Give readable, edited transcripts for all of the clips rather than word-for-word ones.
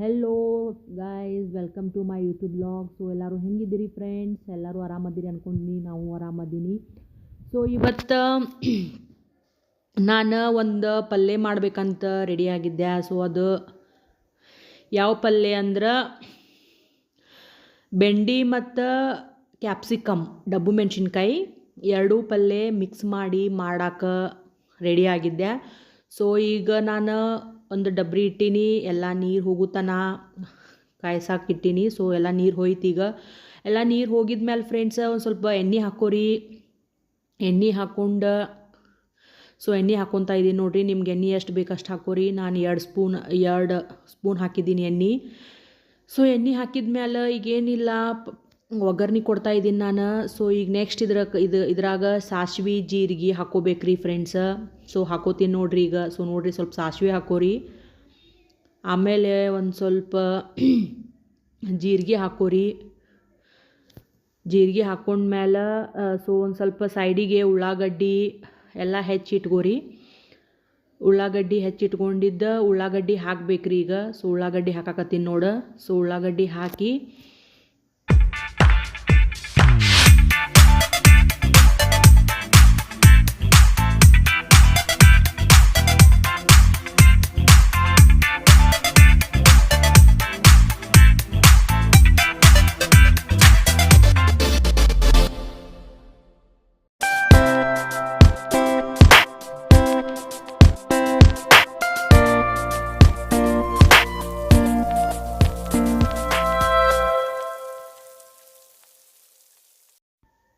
Hello guys, welcome to my YouTube blog. So ಎಲ್ಲರೂ ಹೆಂಗಿದ್ದೀರಿ friends? ಎಲ್ಲರೂ ಆರಾಮದಿರಿ ಅಂದ್ಕೊಂಡಿನಿ, ನಾವು ಆರಾಮದೀನಿ. ಸೊ ಇವತ್ತು ನಾನು ಒಂದು ಪಲ್ಯ ಮಾಡ್ಬೇಕಂತ ರೆಡಿಯಾಗಿದ್ದೆ. ಸೊ ಅದು ಯಾವ ಪಲ್ಯ ಅಂದ್ರೆ ಬೆಂಡಿ ಮತ್ತು ಕ್ಯಾಪ್ಸಿಕಮ್, ಡಬ್ಬು ಮೆಣಸಿನ್ಕಾಯಿ ಎರಡೂ ಪಲ್ಯ ಮಿಕ್ಸ್ ಮಾಡಿ ಮಾಡೋಕೆ ರೆಡಿಯಾಗಿದ್ದೆ. ಸೊ ಈಗ ನಾನು ಒಂದು ಡಬ್ರಿ ಇಟ್ಟೀನಿ, ಎಲ್ಲ ನೀರು ಹೋಗುತ್ತಾನ ಕಾಯ್ಸಾಕೆ ಇಟ್ಟೀನಿ. ಸೊ ಎಲ್ಲ ನೀರು ಹೋಯ್ತು. ಈಗ ಎಲ್ಲ ನೀರು ಹೋಗಿದ್ಮೇಲೆ ಫ್ರೆಂಡ್ಸ್ ಒಂದು ಸ್ವಲ್ಪ ಎಣ್ಣೆ ಹಾಕೋರಿ. ಎಣ್ಣೆ ಹಾಕ್ಕೊಂಡು ಎಣ್ಣೆ ಹಾಕ್ಕೊತಾ ಇದ್ದೀನಿ ನೋಡಿರಿ. ನಿಮ್ಗೆ ಎಣ್ಣೆ ಎಷ್ಟು ಬೇಕು ಅಷ್ಟು ಹಾಕೋರಿ. ನಾನು 2 ಸ್ಪೂನ್ ಹಾಕಿದ್ದೀನಿ ಎಣ್ಣೆ. ಸೊ ಎಣ್ಣೆ ಹಾಕಿದ್ಮೇಲೆ ಈಗೇನಿಲ್ಲ, ಒಗ್ಗರ್ಣೆ ಕೊಡ್ತಾಯಿದ್ದೀನಿ ನಾನು. ಸೊ ಈಗ ನೆಕ್ಸ್ಟ್ ಇದ್ರಾಗ ಸಾಸಿವೆ ಜೀರಿಗೆ ಹಾಕೋಬೇಕ್ರಿ ಫ್ರೆಂಡ್ಸ. ಸೊ ಹಾಕೋತೀನಿ ನೋಡ್ರಿ ಈಗ. ಸೊ ನೋಡಿರಿ, ಸ್ವಲ್ಪ ಸಾಸಿವೆ ಹಾಕೋರಿ, ಆಮೇಲೆ ಒಂದು ಸ್ವಲ್ಪ ಜೀರಿಗೆ ಹಾಕೋರಿ. ಜೀರಿಗೆ ಹಾಕ್ಕೊಂಡ್ಮೇಲೆ ಸೊ ಒಂದು ಸ್ವಲ್ಪ ಸೈಡಿಗೆ ಉಳ್ಳಾಗಡ್ಡಿ ಎಲ್ಲ ಹೆಚ್ಚಿಟ್ಕೋರಿ. ಉಳ್ಳಾಗಡ್ಡಿ ಹೆಚ್ಚಿಟ್ಕೊಂಡಿದ್ದ ಉಳ್ಳಾಗಡ್ಡಿ ಹಾಕ್ಬೇಕ್ರಿ ಈಗ. ಸೊ ಉಳ್ಳಾಗಡ್ಡಿ ಹಾಕಾಕತ್ತೀನಿ ನೋಡು. ಸೊ ಉಳ್ಳಾಗಡ್ಡಿ ಹಾಕಿ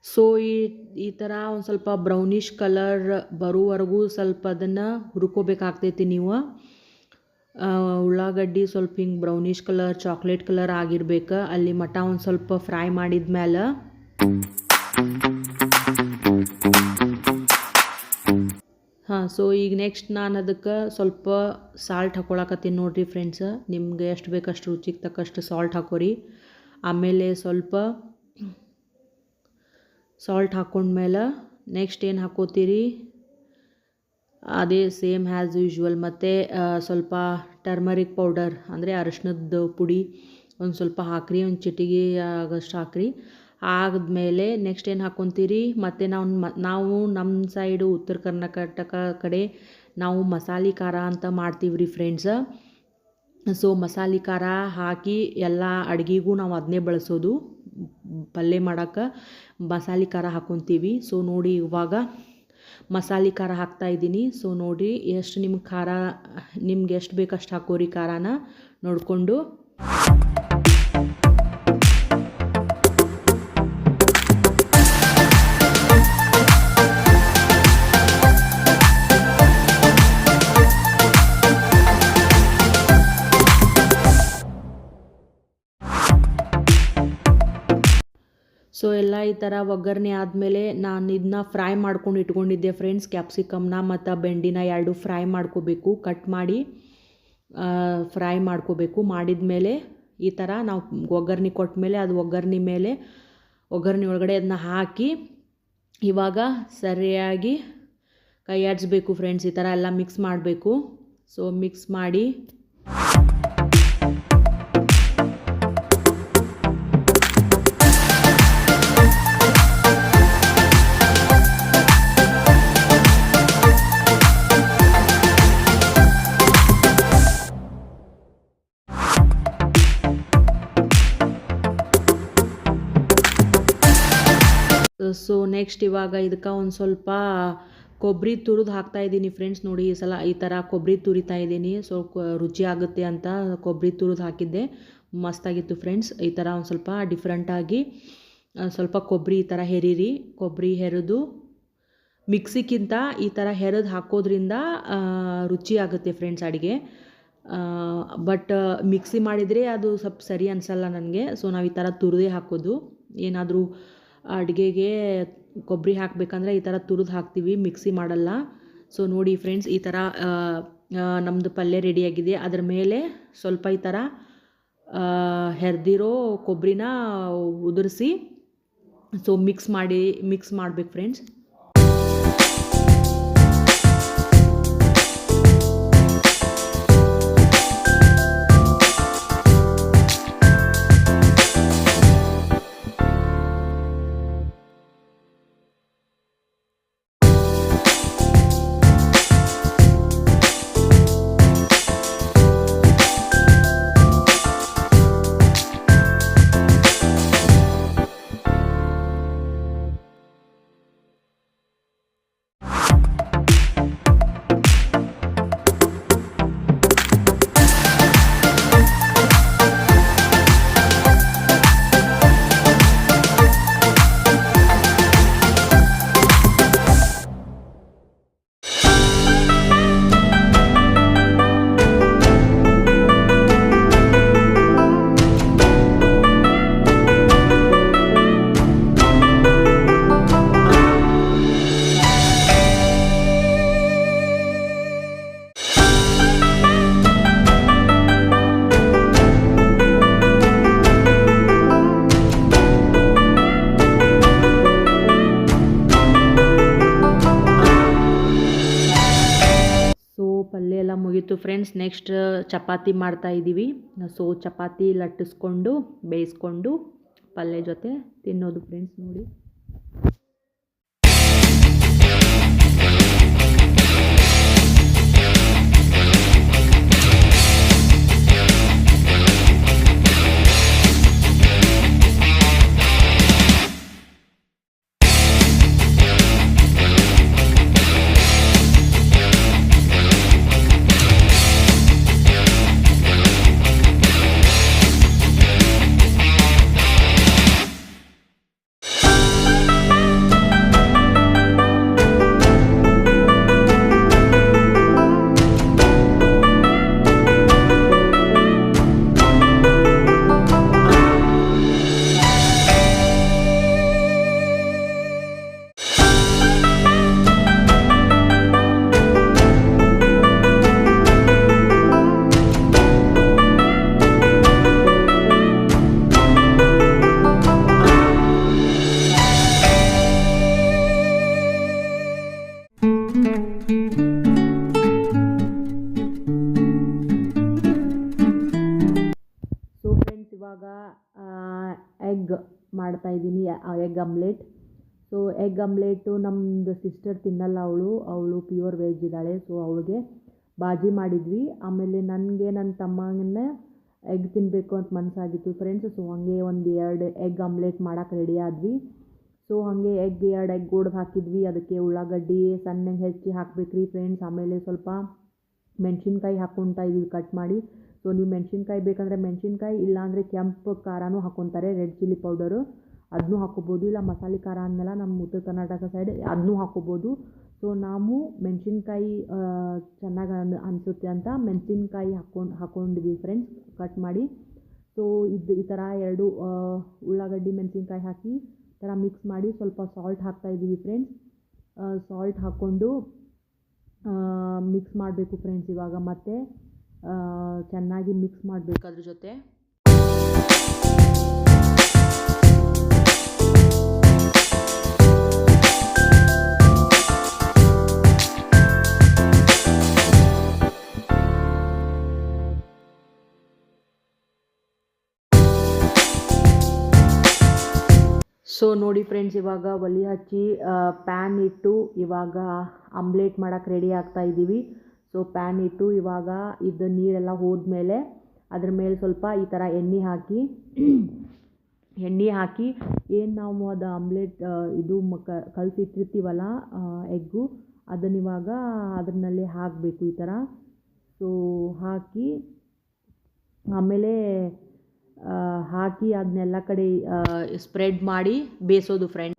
ಸೊ ಈ ಥರ ಒಂದು ಸ್ವಲ್ಪ ಬ್ರೌನಿಷ್ ಕಲರ್ ಬರೋವರೆಗೂ ಸ್ವಲ್ಪ ಅದನ್ನು ಹುರ್ಕೋಬೇಕಾಗ್ತೈತಿ ನೀವು. ಉಳ್ಳಾಗಡ್ಡಿ ಸ್ವಲ್ಪ ಹಿಂಗೆ ಬ್ರೌನಿಷ್ ಕಲರ್, ಚಾಕ್ಲೇಟ್ ಕಲರ್ ಆಗಿರ್ಬೇಕು. ಅಲ್ಲಿ ಮಟ ಒಂದು ಸ್ವಲ್ಪ ಫ್ರೈ ಮಾಡಿದ್ಮೇಲೆ ಸೊ ಈಗ ನೆಕ್ಸ್ಟ್ ನಾನು ಅದಕ್ಕೆ ಸ್ವಲ್ಪ ಸಾಲ್ಟ್ ಹಾಕೊಳಕತ್ತೀನಿ ನೋಡಿರಿ ಫ್ರೆಂಡ್ಸ್. ನಿಮ್ಗೆ ಎಷ್ಟು ಬೇಕಷ್ಟು ರುಚಿಗೆ ತಕ್ಕಷ್ಟು ಸಾಲ್ಟ್ ಹಾಕೋರಿ. ಆಮೇಲೆ ಸ್ವಲ್ಪ ಸಾಲ್ಟ್ ಹಾಕ್ಕೊಂಡ್ಮೇಲೆ ನೆಕ್ಸ್ಟ್ ಏನು ಹಾಕೋತೀರಿ, ಅದೇ ಸೇಮ್ ಆ್ಯಸ್ ಯೂಶ್ವಲ್. ಮತ್ತು ಸ್ವಲ್ಪ ಟರ್ಮರಿಕ್ ಪೌಡರ್ ಅಂದರೆ ಅರಶಿನದ ಪುಡಿ ಒಂದು ಸ್ವಲ್ಪ ಹಾಕ್ರಿ, ಒಂದು ಚಿಟಿಗೆ ಆಗಷ್ಟು ಹಾಕ್ರಿ. ಆದಮೇಲೆ ನೆಕ್ಸ್ಟ್ ಏನು ಹಾಕ್ಕೊತೀರಿ, ಮತ್ತು ನಾವು ನಮ್ಮ ಸೈಡು ಉತ್ತರ ಕರ್ನಾಟಕ ಕಡೆ ನಾವು ಮಸಾಲೆ ಖಾರ ಅಂತ ಮಾಡ್ತೀವಿ ರೀ ಫ್ರೆಂಡ್ಸ. ಸೊ ಮಸಾಲೆ ಖಾರ ಹಾಕಿ ಎಲ್ಲ ಅಡುಗೆಗೂ ನಾವು ಅದನ್ನೇ ಬಳಸೋದು. ಪಲ್ಯ ಮಾಡೋಕ್ಕೆ ಮಸಾಲೆ ಖಾರ ಹಾಕ್ಕೊತೀವಿ. ಸೊ ನೋಡಿ, ಇವಾಗ ಮಸಾಲೆ ಖಾರ ಹಾಕ್ತಾಯಿದ್ದೀನಿ. ಸೊ ನೋಡಿ, ಎಷ್ಟು ನಿಮ್ಗೆ ಎಷ್ಟು ಬೇಕಷ್ಟು ಹಾಕೋರಿ ಖಾರನ ನೋಡಿಕೊಂಡು. ಸೊ ಎಲ್ಲ ಈ ಥರ ಒಗ್ಗರಣೆ ಆದಮೇಲೆ ನಾನು ಇದನ್ನ ಫ್ರೈ ಮಾಡ್ಕೊಂಡು ಇಟ್ಕೊಂಡಿದ್ದೆ ಫ್ರೆಂಡ್ಸ್. ಕ್ಯಾಪ್ಸಿಕಮ್ನ ಮತ್ತು ಬೆಂಡಿನ ಎರಡು ಫ್ರೈ ಮಾಡ್ಕೋಬೇಕು, ಕಟ್ ಮಾಡಿ ಫ್ರೈ ಮಾಡ್ಕೋಬೇಕು. ಮಾಡಿದ್ಮೇಲೆ ಈ ಥರ ನಾವು ಒಗ್ಗರಣೆ ಕೊಟ್ಟ ಅದು ಒಗ್ಗರಣೆ ಒಳಗಡೆ ಅದನ್ನ ಹಾಕಿ ಇವಾಗ ಸರಿಯಾಗಿ ಕೈ ಆಡಿಸ್ಬೇಕು ಫ್ರೆಂಡ್ಸ್. ಈ ಥರ ಎಲ್ಲ ಮಿಕ್ಸ್ ಮಾಡಬೇಕು. ಸೊ ಮಿಕ್ಸ್ ಮಾಡಿ ಸೊ ನೆಕ್ಸ್ಟ್ ಇವಾಗ ಇದಕ್ಕೆ ಒಂದು ಸ್ವಲ್ಪ ಕೊಬ್ಬರಿ ತುರಿದು ಹಾಕ್ತಾಯಿದ್ದೀನಿ ಫ್ರೆಂಡ್ಸ್. ನೋಡಿ, ಈ ಸಲ ಈ ಥರ ಕೊಬ್ಬರಿ ತುರಿತಾ ಇದ್ದೀನಿ. ಸ್ವಲ್ಪ ರುಚಿ ಆಗುತ್ತೆ ಅಂತ ಕೊಬ್ಬರಿ ತುರಿದು ಹಾಕಿದ್ದೆ, ಮಸ್ತಾಗಿತ್ತು ಫ್ರೆಂಡ್ಸ್. ಈ ಥರ ಒಂದು ಸ್ವಲ್ಪ ಡಿಫ್ರೆಂಟಾಗಿ ಸ್ವಲ್ಪ ಕೊಬ್ಬರಿ ಈ ಥರ ಹೆರಿರಿ. ಕೊಬ್ಬರಿ ಹೆರಿದು ಮಿಕ್ಸಿಗಿಂತ ಈ ಥರ ಹೆರಿದು ಹಾಕೋದ್ರಿಂದ ರುಚಿ ಆಗುತ್ತೆ ಫ್ರೆಂಡ್ಸ್ ಅಡುಗೆ. ಬಟ್ ಮಿಕ್ಸಿ ಮಾಡಿದರೆ ಅದು ಸ್ವಲ್ಪ ಸರಿ ಅನಿಸಲ್ಲ ನನಗೆ. ಸೊ ನಾವು ಈ ಥರ ತುರಿದೇ ಹಾಕೋದು. ಏನಾದರೂ ಅಡುಗೆಗೆ ಕೊಬ್ಬರಿ ಹಾಕಬೇಕಂದ್ರೆ ಈ ಥರ ತುರಿದು ಹಾಕ್ತೀವಿ, ಮಿಕ್ಸಿ ಮಾಡಲ್ಲ. ಸೊ ನೋಡಿ ಫ್ರೆಂಡ್ಸ್, ಈ ಥರ ನಮ್ಮದು ಪಲ್ಯ ರೆಡಿಯಾಗಿದೆ. ಅದ್ರ ಮೇಲೆ ಸ್ವಲ್ಪ ಈ ಥರ ಹೆರ್ದಿರೋ ಕೊಬ್ಬರಿನ ಉದುರಿಸಿ ಸೊ ಮಿಕ್ಸ್ ಮಾಡಬೇಕು ಫ್ರೆಂಡ್ಸ್. ಪಲ್ಯ ಎಲ್ಲ ಮುಗೀತು ಫ್ರೆಂಡ್ಸ್. ನೆಕ್ಸ್ಟ್ ಚಪಾತಿ ಮಾಡ್ತಾಯಿದ್ದೀವಿ. ಸೊ ಚಪಾತಿ ಲಟ್ಟಿಸ್ಕೊಂಡು ಬೇಯಿಸ್ಕೊಂಡು ಪಲ್ಯ ಜೊತೆ ತಿನ್ನೋದು ಫ್ರೆಂಡ್ಸ್. ನೋಡಿ ಇವಾಗ ಎಗ್ ಮಾಡ್ತಾಯಿದ್ದೀನಿ, egg omelette. So egg omelette ನಮ್ಮದು ಸಿಸ್ಟರ್ ತಿನ್ನಲ್ಲ, ಅವಳು ಪ್ಯೂರ್ ವೆಜ್ ಇದ್ದಾಳೆ. ಸೊ ಅವಳಿಗೆ ಬಾಜಿ ಮಾಡಿದ್ವಿ. ಆಮೇಲೆ ನನಗೆ ನನ್ನ ತಮ್ಮನೇ ಎಗ್ ತಿನ್ನಬೇಕು ಅಂತ ಮನಸ್ಸಾಗಿತ್ತು ಫ್ರೆಂಡ್ಸ್. ಸೊ ಹಾಗೆ ಒಂದು 2 ಎಗ್ ಆಮ್ಲೆಟ್ ಮಾಡೋಕ್ಕೆ ರೆಡಿ ಆದ್ವಿ. ಸೊ ಹಾಗೆ 2 ಎಗ್ ಒಡೆದು ಹಾಕಿದ್ವಿ. ಅದಕ್ಕೆ ಉಳ್ಳಾಗಡ್ಡಿ ಸಣ್ಣಗೆ ಹೆಚ್ಚಿ ಹಾಕ್ಬೇಕ್ರಿ ಫ್ರೆಂಡ್ಸ್. ಆಮೇಲೆ ಸ್ವಲ್ಪ ಮೆಣಸಿನ್ಕಾಯಿ ಹಾಕ್ಕೊತಾ ಇದೀವಿ ಕಟ್ ಮಾಡಿ. ಸೊ ನೀವು ಮೆಣಸಿನ್ಕಾಯಿ ಬೇಕಂದರೆ ಮೆಣಸಿನ್ಕಾಯಿ, ಇಲ್ಲಾಂದರೆ ಕೆಂಪು ಖಾರನೂ ಹಾಕ್ಕೊತಾರೆ, ರೆಡ್ ಚಿಲ್ಲಿ ಪೌಡರು ಅದನ್ನೂ ಹಾಕ್ಕೋಬೋದು. ಇಲ್ಲ ಮಸಾಲೆ ಖಾರ ಅಂದಮೇಲೆ ನಮ್ಮ ಉತ್ತರ ಕರ್ನಾಟಕ ಸೈಡ್ ಅದನ್ನೂ ಹಾಕ್ಕೋಬೋದು. ಸೊ ನಾವು ಮೆಣಸಿನ್ಕಾಯಿ ಚೆನ್ನಾಗಿ ಅನಿಸುತ್ತೆ ಅಂತ ಮೆಣಸಿನ್ಕಾಯಿ ಹಾಕ್ಕೊಂಡಿದ್ದೀವಿ ಫ್ರೆಂಡ್ಸ್, ಕಟ್ ಮಾಡಿ. ಸೊ ಈ ಥರ 2 ಉಳ್ಳಾಗಡ್ಡಿ ಮೆಣಸಿನ್ಕಾಯಿ ಹಾಕಿ ಈ ಥರ ಮಿಕ್ಸ್ ಮಾಡಿ ಸ್ವಲ್ಪ ಸಾಲ್ಟ್ ಹಾಕ್ತಾಯಿದ್ದೀವಿ ಫ್ರೆಂಡ್ಸ್. ಸಾಲ್ಟ್ ಹಾಕ್ಕೊಂಡು ಮಿಕ್ಸ್ ಮಾಡಬೇಕು ಫ್ರೆಂಡ್ಸ್. ಇವಾಗ ಮತ್ತೆ ಚೆನ್ನಾಗಿ ಮಿಕ್ಸ್ ಮಾಡಬೇಕು ಅದ್ರ ಜೊತೆ. ಸೊ ನೋಡಿ ಫ್ರೆಂಡ್ಸ್, ಇವಾಗ ಒಲೆ ಹಚ್ಚಿ ಪ್ಯಾನ್ ಇಟ್ಟು ಇವಾಗ ಆಮ್ಲೆಟ್ ಮಾಡೋಕ್ಕೆ ರೆಡಿ ಆಗ್ತಾ ಇದ್ದೀವಿ. ಸೊ ಪ್ಯಾನ್ ಇಟ್ಟು ಇವಾಗ ಇದು ನೀರೆಲ್ಲ ಹೋದ್ಮೇಲೆ ಅದ್ರ ಮೇಲೆ ಸ್ವಲ್ಪ ಈ ಥರ ಎಣ್ಣೆ ಹಾಕಿ ಏನು ನಾವು ಅದು ಆಮ್ಲೆಟ್ ಇದು ಕಲಸಿಟ್ಟಿರ್ತೀವಲ್ಲ ಎಗ್ಗು, ಅದನ್ನ ಇವಾಗ ಅದರಲ್ಲಿ ಹಾಕಬೇಕು ಈ ಥರ. ಸೊ ಹಾಕಿ ಆಮೇಲೆ ಹಾಕಿ ಅದನ್ನೆಲ್ಲ ಕಡೆ ಸ್ಪ್ರೆಡ್ ಮಾಡಿ ಬೇಯಿಸೋದು ಫ್ರೆಂಡ್ಸ್.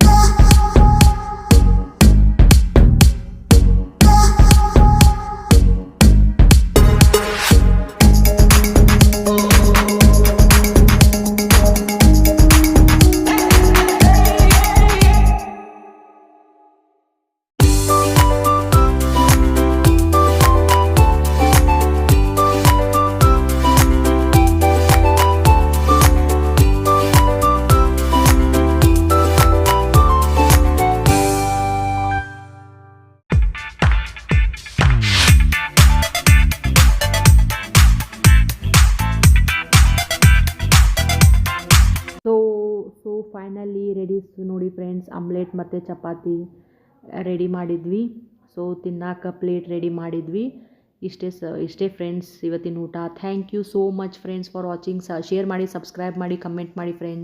ಸೊ ಫೈನಲಿ ರೆಡಿ ನೋಡಿ ಫ್ರೆಂಡ್ಸ್, ಆಮ್ಲೆಟ್ ಮತ್ತು ಚಪಾತಿ ರೆಡಿ ಮಾಡಿದ್ವಿ. ಸೊ ತಿನ್ನೋಕೆ ಪ್ಲೇಟ್ ರೆಡಿ ಮಾಡಿದ್ವಿ. ಇಷ್ಟೇ ಫ್ರೆಂಡ್ಸ್ ಇವತ್ತಿನ ಊಟ. Thank you so much friends for watching. Share ಮಾಡಿ, ಸಬ್ಸ್ಕ್ರೈಬ್ ಮಾಡಿ, ಕಮೆಂಟ್ ಮಾಡಿ ಫ್ರೆಂಡ್ಸ್.